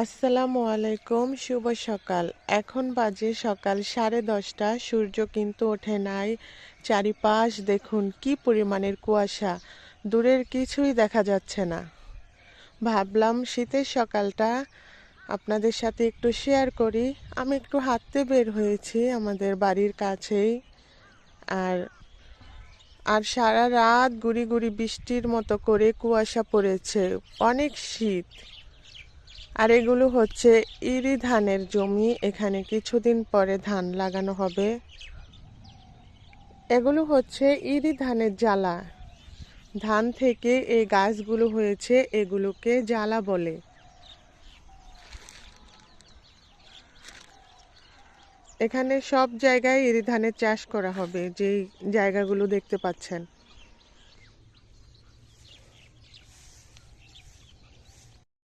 আসসালামু আলাইকুম, শুভ সকাল। এখন বাজে সকাল 10:30। সূর্য কিন্তু ওঠে নাই। চারিপাশ দেখুন কি পরিমাণের কুয়াশা, দূরের কিছুই দেখা যাচ্ছে না। ভাবলাম শীতের সকালটা আপনাদের সাথে একটু শেয়ার করি। আমি একটু হাঁটতে বের হয়েছি আমাদের বাড়ির কাছেই। আর আর সারা রাত গুড়ি গুড়ি বৃষ্টির মতো করে কুয়াশা পড়েছে। অনেক শীত। আর এগুলো হচ্ছে ইরি ধানের জমি। এখানে কিছুদিন পরে ধান লাগানো হবে। এগুলো হচ্ছে ইরি ধানের জালা। ধান থেকে এই গাছগুলো হয়েছে, এগুলোকে জালা বলে। এখানে সব জায়গায় ইরি ধানের চাষ করা হবে, যেই জায়গাগুলো দেখতে পাচ্ছেন।